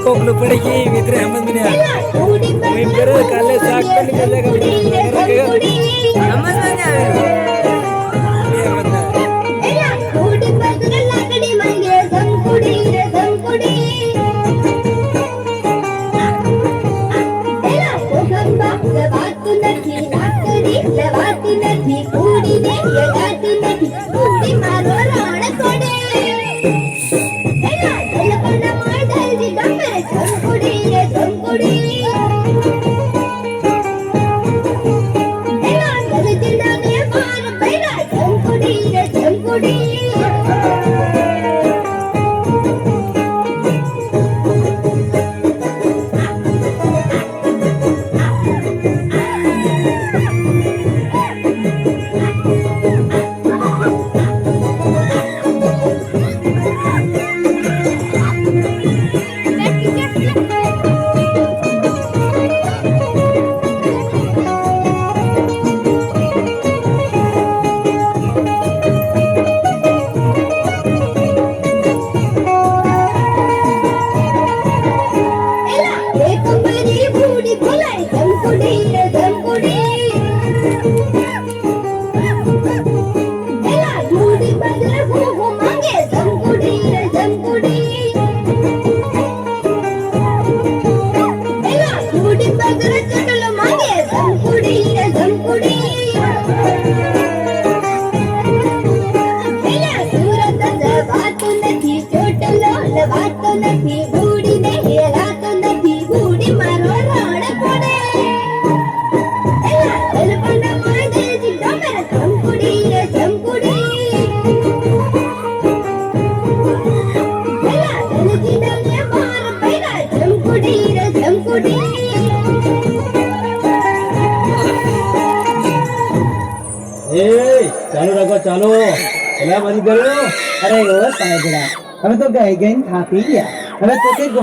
कोकलू पड़ेगी मित्र हमद में मैं कर काले साग पर निकल जाएगा हमद में ये बंदा एला कोडी बदल लागड़ी मंगे संकुड़ी रे संकुड़ी एला कोगंबा बात नहीं बात नहीं कोडी ने ये बात नहीं कोडी मारो राण कोडे एला दलपना माडल जी डंबे संकुड़ी रे संकुड़ी एला दल जिंदा ने मार पैना संकुड़ी रे संकुड़ी ચાલો રાખો ચાલો એલા બધી ગયો અરે ઓ સાહેબડા હવે તો ગઈ ગઈ થાકી ગયા હવે તો